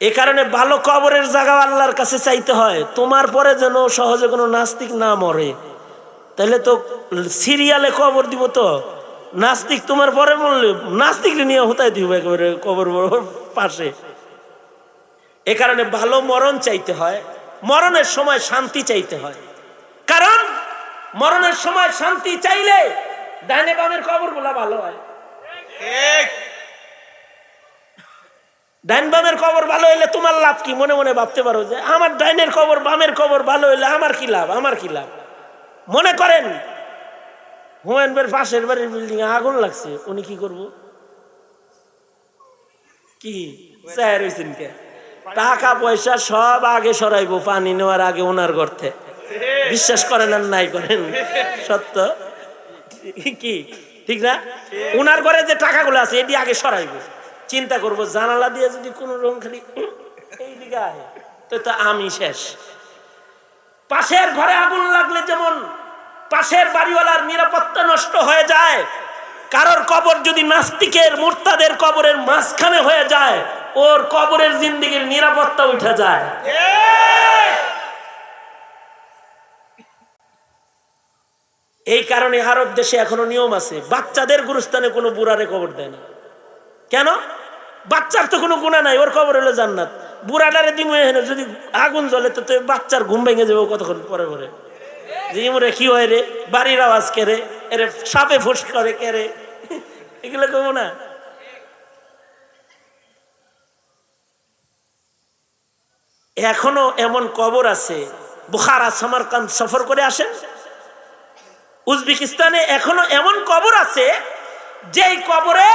এ কারণে ভালো কবরের জায়গা আল্লাহর কাছে চাইতে হয়। তোমার পরে যেন সহজে কোনো নাস্তিক না মরে, তাহলে তো সিরিয়ালে কবর দিব। তো নাস্তিক তোমার পরে মরলে নাস্তিক নিয়ে হতাই দিব একেবারে কবর পাশে। এ কারণে ভালো মরণ চাইতে হয়। মরণের সময় শান্তি চাইতে হয়। কারণ মরণের সময় শান্তি চাইলে ডাইনে বামের কবরগুলা ভালো হয়। ডাইন বামের কবর ভালো হইলে তোমার লাভ কি? মনে মনে ভাবতে পারো যে আমার ডাইনের কবর বামের কবর ভালো হইলে আমার কি লাভ, আমার কি লাভ। মনে করেন হুমায়ুন ভাইয়ের পাশের বাড়ির বিল্ডিং এ আগুন লাগছে, উনি কি করবো? কি চায় রয়েছেন কে? টাকা পয়সা সব আগে সরাইবো পানি নেওয়ার আগে ওনার গর্তে। বিশ্বাস করেন আর নাই করেন, সত্য কি ঠিক না? ওনার ঘরে যে টাকাগুলো আছে এটি আগে সরাইবো। চিন্তা করবো জানালা দিয়ে যদি কোন রকম খালি এইদিকে আহে তো আমি শেষ। পাশের ঘরে আগুন লাগলে যেমন পাশের বাড়িওয়ালার নিরাপত্তা নষ্ট হয়ে যায়, কারোর কবর যদি নাস্তিকের মুরতাদের কবরের মাঝখানে হয়ে যায়, ওর কবরের জিন্দেগির নিরাপত্তা উঠে যায়। এই কারণে আরব দেশে এখনো নিয়ম আছে, বাচ্চাদের গুরুস্থানে কোনো বুড়ারে কবর দেয় না। কেন? বাচ্চার তো কোনো গুনাহ নাই, ওর কবর হলো জান্নাত। বুড়াটারে দিমে যদি আগুন জ্বলে তো বাচ্চার ঘুম ভেঙে যাবে কতক্ষণ পরে পরে। জিমরে কি হয় রে, বাড়ির আওয়াজ কেড়ে, এরে সাপে ফুস করে কেড়ে, এগুলো কব না। এখনো এমন কবর আছে, বুখারা সামারকান্দ সফর করে আসেন, উজবেকিস্তানে এখনো এমন কবর আছে যেই কবরে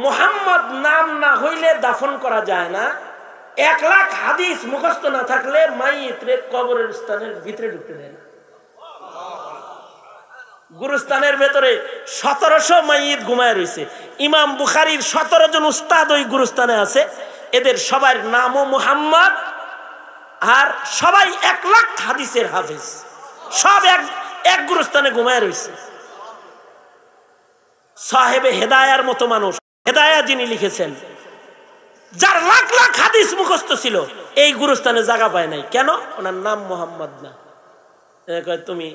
মুহাম্মদ নাম না হইলে দাফন করা যায় না। 1 লাখ হাদিস মুখস্থ না থাকলে মাইয়িতের কবরের স্থানের ভিতরে ঢুকতে দেয় না। গুরুস্থানের ভেতরে 1700 মাইয়িত ঘুমায় রয়েছে। ইমাম বুখারীর 17 জন উস্তাদ ওই গুরুস্থানে আছে, এদের সবার নামও মুহাম্মদ, আর সবাই 1 লাখ হাদিসের হাফেজ, সব এক গুরুস্থানে ঘুমায় রয়েছে। সাহেবে হেদায়ার মতো মানুষ, হেদায়া যিনি লিখেছেন, যার লাখ লাখ হাদিস মুখস্থ ছিল, এই গুরুস্থানে জায়গা পায় নাই। কেন? ওনার নাম মোহাম্মদ না। তুমি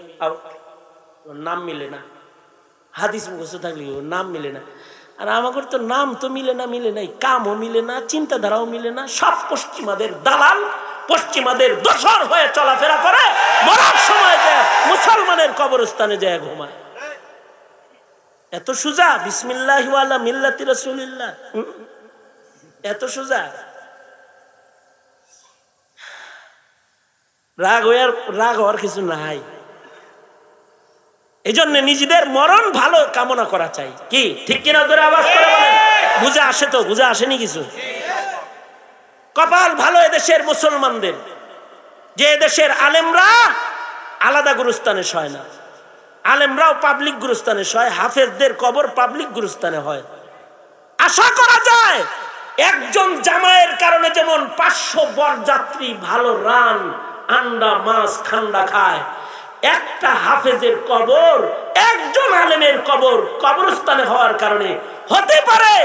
নাম মিলে না, হাদিস মুখস্থ থাকলে নাম মিলে না। আর আমাদের তো নাম তো মিলে নাই, কামও মিলে না, চিন্তাধারাও মিলে না। সব পশ্চিমাদের দালাল, পশ্চিমাদের দোসর হয়ে চলাফেরা করে, মরার সময় যায় মুসলমানের কবরস্থানে যায় ঘুমায়। এত সুজা, বিসমিল্লাহি ওয়ালা মিল্লাতি রাসূলিল্লাহ, এত সুজা। রাগ হওয়ার কিছু নাই। এই জন্য নিজেদের মরণ ভালো কামনা করা চাই। কি ঠিক কিনা? ধরে আওয়াজ করে বলেন। বুঝে আসে তো? বুঝে আসেনি কিছু? কপাল ভালো এদেশের মুসলমানদের যে এদেশের আলেমরা আলাদা গুরুস্থানে শয় না, আলেমরাও পাবলিক গুরুস্থানে শয়, হাফেজদের কবর পাবলিক গুরুস্থানে হয়। আশা করা যায় একজন জামাইয়ের কারণে যেমন 500 বরযাত্রী ভালো রান, আন্ডা, মাছ, খান্ডা খায়, একটা হাফেজের কবর, একজন আলেমের কবর কবরস্থানে হওয়ার কারণে হতে পারে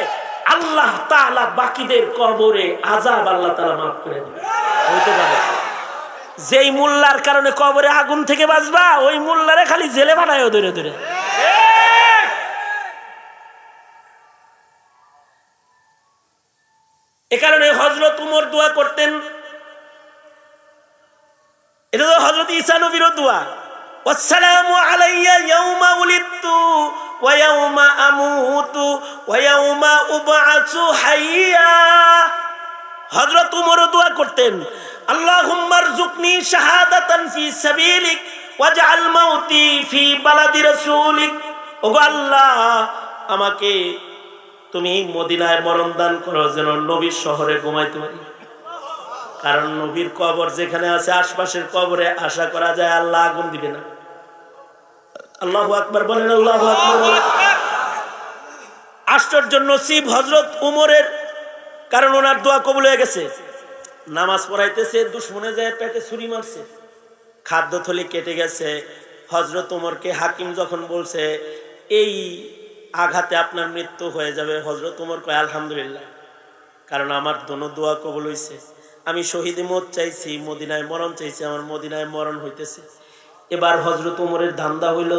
আল্লাহ তাআলা বাকিদের কবরে আযাব আল্লাহ তাআলা মাফ করে দেবে। হতে পারে যেই মোল্লার কারণে কবরে আগুন থেকে বাঁচবা, ওই মোল্লারে খালি জেলে পাঠায় ধরে ধরে। এ কারণে হযরত উমর দোয়া করতেন, এটা তো হযরত ঈসা নবীর দোয়া, ওয়াসসালামু আলাইয়া ইয়াউমা উলিদতু ওয়া ইয়াউমা আমুতু ওয়া ইয়াউমা উবআসু হাইয়া। হযরত উমর দোয়া করতেন, আল্লাহুম্মা রযুকনি শাহাদাতান ফি সাবিলিক ওয়াজআল মাউতি ফি বালাদি রাসূলিক। ওগো আল্লাহ, আমাকে তুমি মদিনায় মরণ দান করো, যেন নবীর শহরে ঘুমাইতে পারি। কারণ নবীর কবর যেখানে আছে, আশপাশের কবরে আশা করা যায় আল্লাহ আগুন দিবে না। আল্লাহু আকবার বলেন, আল্লাহু আকবার বলেন। আশ্চর্য নসিব হযরত উমরের, কারণ ওনার দোয়া কবুল হয়ে গেছে। নামাজ পড়াইতেছে, দুশমনে যায় পেটে ছুরি মারছে, খাদ্য থলি কেটে গেছে। হযরত উমরকে হাকিম যখন বলছে এই আঘাতে আপনার মৃত্যু হয়ে যাবে, হযরত উমর কয় আলহামদুলিল্লাহ, কারণ আমার দোনো দোয়া কবুল হইছে। আমি শহীদে মত চাইছি, মদিনায় মরণ চাইছি, আমার মদিনায় মরণ হইতেছে। এবার হযরত উমরের ধান্দা হইল,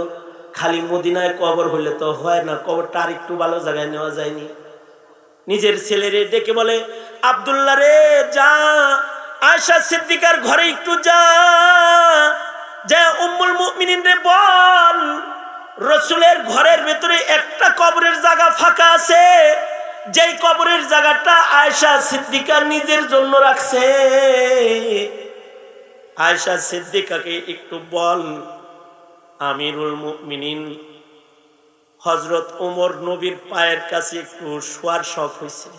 খালি মদিনায় কবর হইলে তো হয় না, কবরটা আর একটু ভালো জায়গায় নেওয়া যায়নি। নিজের ছেলেরে ডেকে বলে, আব্দুল্লাহ রে যা, আয়েশা সিদ্দিকার ঘরে একটু যা, যে উম্মুল মুমিনিন রে বল রাসূলের ঘরের ভিতরে একটা কবরের জায়গা ফাঁকা আছে, যেই কবরের জায়গাটা আয়েশা সিদ্দিকা নিজের জন্য রাখছে। আয়েশা সিদ্দিকাকে একটু বল আমিরুল মুমিনিন হযরত ওমর নবীর পায়ের কাছে একটু শোয়ার শখ হয়েছে,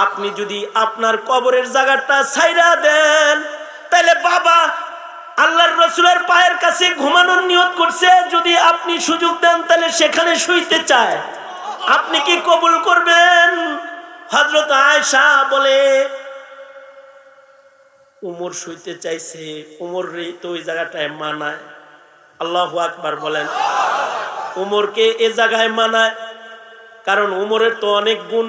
আপনি যদি আপনার কবরের জায়গাটা ছাইরা দেন তাহলে বাবা আল্লাহর রাসূলের পায়ের কাছে ঘুমানোর নিয়ত করছে, যদি আপনি সুযোগ দেন তাহলে সেখানে শুইতে চায়, আপনি কি কবুল করবেন? হযরত আয়েশা বলে উমর শুইতে চাইছে, উমর রে তো ওই জায়গাটায় মানায়। আল্লাহু আকবার বলেন। উমরকে এ জায়গায় মানায় কারণ উমরের তো অনেক গুণ।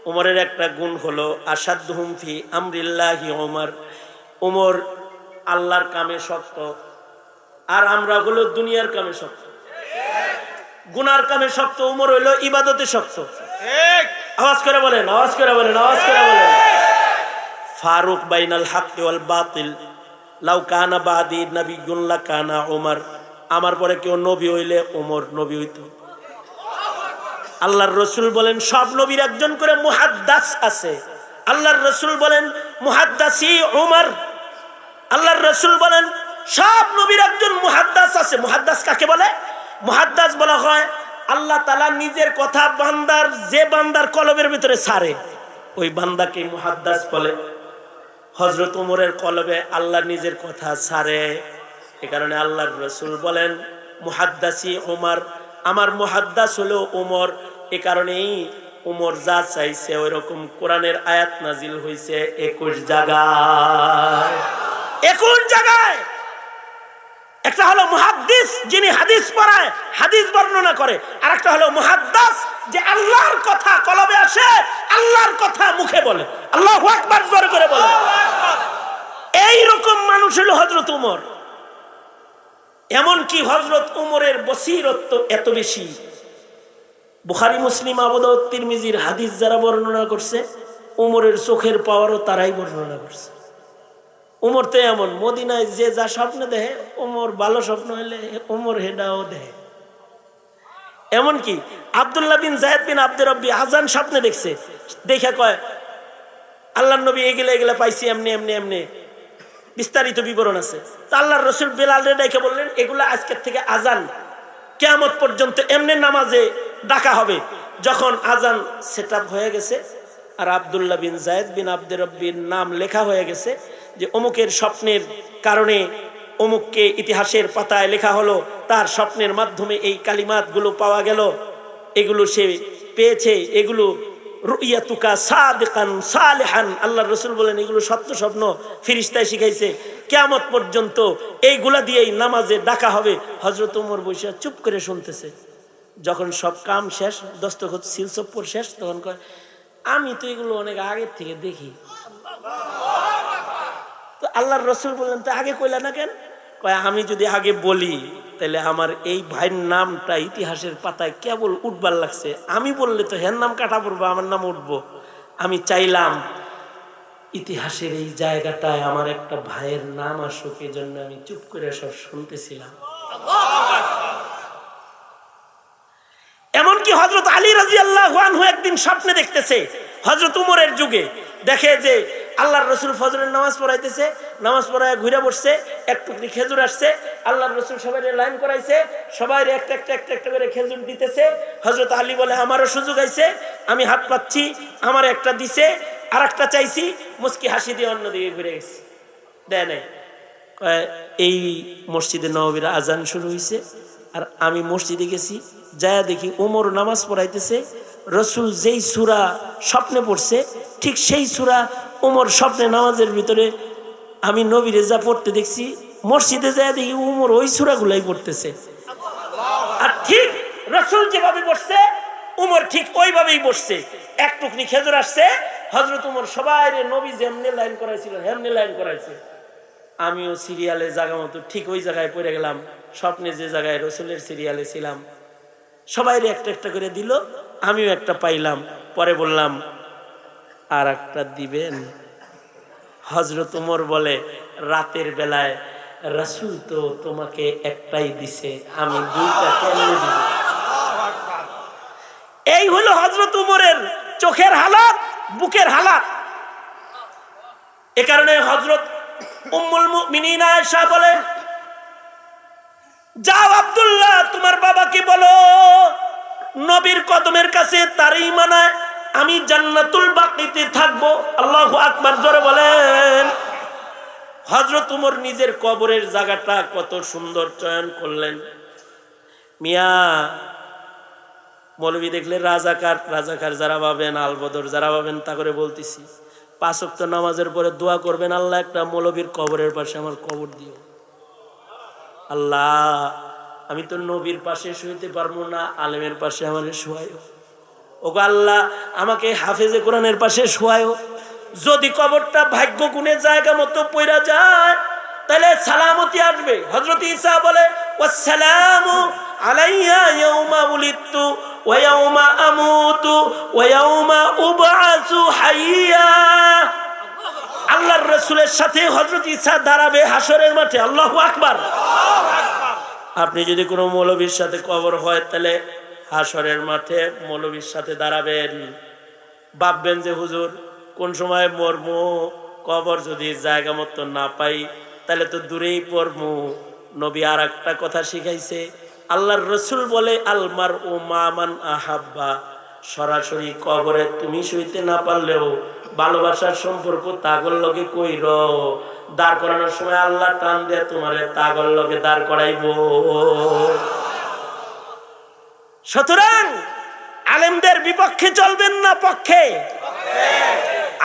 উমরের একটা গুণ হলো আসাদুহুম ফি আমরিল্লাহি উমর, উমর আল্লাহর কামে শক্ত, আর আমরা হলো দুনিয়ার কামে শক্ত, গুনার কামে শক্ত। উমর হইলো ইবাদতে শক্ত। আওয়াজ করে বলেন, আওয়াজ করে বলেন, আওয়াজ করে বলেন। ফারুক বাইনাল হক ওয়াল বাতিল, লাউ কানা বাদি নবিয়্যুন লাকানা উমর, আমার পরে কেউ নবী হইলে উমর নবী হইতো। আল্লাহর রাসূল বলেন সব নবীর একজন করে মুহাদ্দাস আছে। আল্লাহর রাসূল বলেন মুহাদ্দাসি উমর। আল্লাহর রাসূল বলেন সব নবীর একজন মুহাদ্দাস আছে। মুহাদ্দাস কাকে বলে? মুহাদ্দাস বলা হয় আল্লাহ তাআলা নিজের কথা বান্দার, যে বান্দার কলবের ভিতরে ছাড়ে ওই বান্দাকে মুহাদ্দাস বলে। হযরত ওমরের কলবে আল্লাহ নিজের কথা ছাড়ে, এ কারণে আল্লাহর রাসূল বলেন মুহাদ্দাসি ওমর, আমার মুহাদ্দাস হলো ওমর। এ কারণেই ওমর যা চাইছে ওই রকম কোরআনের আয়াত নাজিল হয়েছে 21 জায়গায়। 21 জায়গায়। একটা হলো মুহাদ্দিস, যিনি হাদিস পড়ায়, হাদিস বর্ণনা করে, আর একটা হলো মুহাদ্দাস, যে আল্লাহর কথা কলবে আসে, আল্লাহর কথা মুখে বলে। আল্লাহু আকবার জোরে করে বলে। এই রকম মানুষ হলো হযরত ওমর। এমনকি হযরত ওমরের বসিরত এত বেশি, বুখারী মুসলিম আবু দাউদ তিরমিজির হাদিস যারা বর্ণনা করছে ওমরের চোখের পাওয়ারও তারাই বর্ণনা করছে। ওমর তো এমন, মদিনায় যে যা স্বপ্ন দেখে ওমর ভালো স্বপ্ন হলে ওমর হেডাও দেখে। এমনকি আব্দুল্লাহ বিন যায়েদ বিন আব্দুর রব্বি আজান স্বপ্নে দেখছে, দেখে কয় আল্লাহর নবী এগুলা এগুলা পাইছি এমনি এমনি এমনি, বিস্তারিত বিবরণ আছে। তো আল্লাহর রাসূল বেলালরে ডেকে বললেন এগুলা আজকের থেকে আজান, কিয়ামত পর্যন্ত এমনি নামাজে ডাকা হবে। যখন আজান সেটআপ হয়ে গেছে আর আব্দুল্লাহ বিন যায়েদ বিন আব্দুর রব্বির নাম লেখা হয়ে গেছে, যে অমুকের স্বপ্নের কারণে অমুককে ইতিহাসের পাতায় লেখা হলো, তার স্বপ্নের মাধ্যমে এই কালিমাতগুলো পাওয়া গেল, এগুলো সে পেয়েছে, এগুলো রুইয়াতুকা সাদিকান সালিহান। আল্লাহর রাসূল বলেন এগুলো সত্য স্বপ্ন, ফেরেশতায় শিখাইছে, কিয়ামত পর্যন্ত এইগুলা দিয়েই নামাজে ডাকা হবে। হযরত ওমর বসে চুপ করে শুনতেছে। যখন সব কাম শেষ, দস্তখত সিলসপ্পর শেষ, তখন কয় আমি তো এগুলো অনেক আগের থেকে দেখি। তো আল্লাহর রাসূল বললেন তো আগে কইলা না কেন? কয় আমি যদি আগে বলি তাহলে আমার এই ভাইয়ের নামটা ইতিহাসের পাতায় কেবল উঠবার লাগছে, আমি বললে তো হের নাম কাটা পড়বো, আমার নাম উঠবো। আমি চাইলাম ইতিহাসের এই জায়গাটায় আমার একটা ভাইয়ের নাম আসুক, এই জন্য আমি চুপ করে সব শুনতেছিলাম। এমনকি হযরত আলী রাদিয়াল্লাহু আনহু একদিন স্বপ্নে দেখতেছে, হযরত উমরের যুগে দেখে যে আল্লাহর রাসূল ফজরের নামাজ পড়াইতেছে, নামাজ পড়ায় ঘুরে বসছে, এক টুকরি খেজুর আসছে, আল্লাহর রাসূল সবাই লাইন করাইছে, সবাই একটা একটা একটা একটা করে খেজুর দিতেছে। হযরত আলী বলে আমারও সুযোগ আইছে, আমি হাত পাচ্ছি, আমার একটা দিছে, আর একটা চাইছি, মুস্কি হাসি দিয়ে অন্যদিকে ঘুরে গেছে, দেয় নাই। এই মসজিদে নববীর আজান শুরু হয়েছে, আর আমি মসজিদে গেছি, যায় দেখি ওমর নামাজ পড়াইতেছে, রসুল যেই সূরা স্বপ্নে পড়ছে ঠিক সেই সূরা ওমর স্বপ্নে নামাজের ভিতরে আমি নবী রেজা পড়তে দেখছি। মসজিদে যায় দেখি ওমর ওই সূরাগুলাই পড়তেছে, আর ঠিক রসুল যেভাবে বসছে ওমর ঠিক ওইভাবেই বসছে। এক টুকরি খেজুর আসছে, হযরত ওমর সবাই নবী যেমনি লাইন করাইছিল হেমনি লাইন করাইছে। আমিও সিরিয়ালে জায়গা মতো ঠিক ওই জায়গায় পড়ে গেলাম, স্বপ্নে যে জায়গায় রসুলের সিরিয়ালে ছিলাম। সবাই একটা একটা করে দিল, আমিও একটা পাইলাম। পরে বললাম আর একটা দিবেন? হযরত ওমর বলে, রাতের বেলায় রাসূল তো তোমাকে একটাই দিছে, আমি দুইটা কেমনে দিব? এই হলো হযরত ওমরের চোখের হালাত, বুকের হালাত। এ কারণে হযরত উম্মুল মুমিনিন আয়েশা বলে, যাও আব্দুল্লাহ তোমার বাবাকে বলো নবীর কদমের কাছে তার ঈমানায় আমি জান্নাতুল বাকিতে থাকবো। আল্লাহু আকবার, জোরে বলেন। হযরত ওমর নিজের কবরের জায়গাটা কত সুন্দর চয়ন করলেন। মিয়া মৌলবী দেখলে রাজাকার রাজাকার যারা পাবেন, আলবদর যারা পাবেন, তা করে বলতেছি, 5 ওয়াক্ত নামাজের পরে দোয়া করবেন, আল্লাহ একটা মৌলবীর কবরের পাশে আমার কবর দিও। আল্লাহ আমি তো নবীর পাশে শুইতে পারবো না, আলেমের পাশে আমাকে শোয়ায়ও। ওগো আল্লাহ আমাকে হাফেজে কোরআনের পাশে শোয়ায়ও। যদি কবরটা ভাগ্য গুণে জায়গা মতো পইরা যায় তাহলে সালামতি আসবে। হযরত ঈসা বলে, ওয়াসসালামু আলাইয়া ইয়াউমা উলিদতু ওয়া ইয়াউমা আমুতু ওয়া ইয়াউমা উবআসু হাইয়া। আল্লাহর রাসূলের সাথে হযরত ঈসা দাঁড়াবে হাসরের মাঠে। আল্লাহু আকবার। আপনি যদি কোনো মৌলবীর সাথে কবর হয় তাহলে হাসরের মাঠে মৌলবীর সাথে দাঁড়াবেন। ভাববেন যে হুজুর কোন সময় মরমু, কবর যদি জায়গা মতো না পাই তাহলে তো দূরেই পড়মু। নবী আর একটা কথা শিখাইছে, আল্লাহর রাসূল বলে, আলমার ও মামান আহাব্বা। সরাসরি কবরে তুমি শুইতে না পারলেও ভালোবাসার সম্পর্ক তাগর লগে কইর, দাঁড় করানোর সময় আল্লাহ টান দিয়ে তোমারে তাগর লগে দাঁড় করাইব। সুতরাং আলেমদের বিপক্ষে চলবেন না পক্ষে?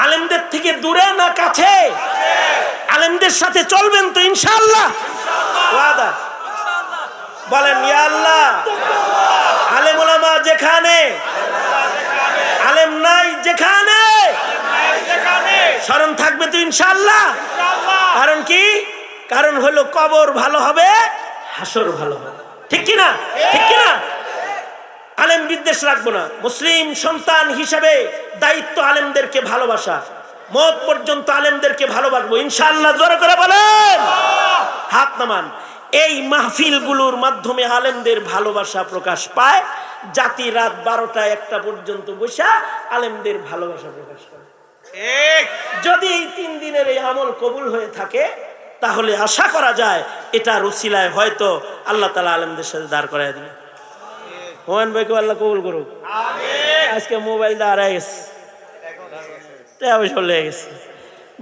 আলেমদের থেকে দূরে না কাছে? আলেমদের সাথে চলবেন তো ইনশাআল্লাহ? ওয়াদা বলেন, ইয়া আল্লাহ। আলেম ওলামা যেখানে, আলেম নাই যেখানে, স্মরণ থাকবে তো ইনশাআল্লাহ। কারণ কি? কারণ হলো কবর ভালো হবে, হাসর ভালো হবে। ঠিক কিনা? ঠিক কিনা? আলেম বিদ্বেষ রাখবো না। মুসলিম সন্তান হিসাবে দায়িত্ব আলেমদেরকে ভালোবাসা, মত পর্যন্ত আলেমদেরকে ভালোবাসবো ইনশাআল্লাহ। জোরে করে বলেন, হাত নামান। এই মাহফিলগুলোর মাধ্যমে আলেমদের ভালোবাসা প্রকাশ পায়। জাতি রাত 12টা 1টা পর্যন্ত বসে আলেমদের ভালোবাসা প্রকাশ করে। যদি এই 3 দিনের এই আমল কবুল হয়ে থাকে তাহলে আশা করা যায় এটার উসিলায় হয়তো আল্লাহ তাআলা আলেমদের সাথে দাঁড় করায় দিবে। হুমায়ুন ভাইকে আল্লাহ কবুল করুক। আজকে মোবাইলটা হারাই গেছে, টাকা পয়সা লেগে গেছে,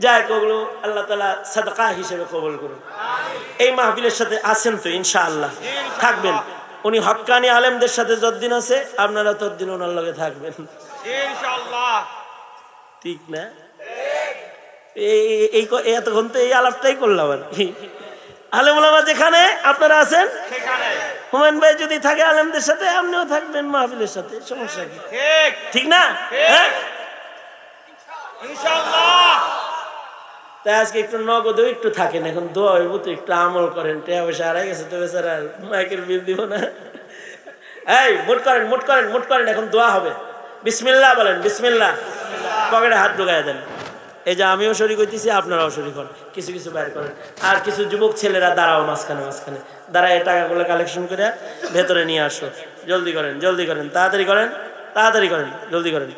যাই ওগুলো আল্লাহ তাআলা সাদাকা হিসেবে কবুল করুন। এই মাহফিলের সাথে আছেন তো ইনশাআল্লাহ? থাকবেন। উনি হক্কানি আলেমদের সাথে যতদিন আছে আপনারা ততদিন ওনার লগে থাকবেন ইনশাআল্লাহ। ঠিক না? এই এতক্ষণ তো এই আলাপটাই করলাম আর কি। আলেম ওলামা যেখানে আপনারা আছেন সেখানে, হুমায়ুন ভাই যদি থাকে আলেমদের সাথে, আপনিও থাকবেন মাহফিলের সাথে, সমস্যা কি? ঠিক না? হ্যাঁ ইনশাআল্লাহ। তাই আজকে একটু নগদেও একটু থাকেন, এখন দোয়া হইব তো, একটু আমল করেন। টাকা পয়সা হারাই গেছে তো বেচারা, মাইকের বিল দিব না। এই মুট করেন, মুট করেন, মুট করেন, এখন দোয়া হবে। বিসমিল্লাহ বলেন, বিসমিল্লাহ। পকেটে হাত ঢুকাইয়া দেন। এই যে আমিও শরীক হইতেছি, আপনারাও শরীক হন। কিছু কিছু বাইর করেন। আর কিছু যুবক ছেলেরা দাঁড়াও মাঝখানে মাঝখানে, দাঁড়ায় টাকাগুলো কালেকশন করে ভেতরে নিয়ে আসো। জলদি করেন, জলদি করেন, তাড়াতাড়ি করেন, তাড়াতাড়ি করেন, জলদি করেন।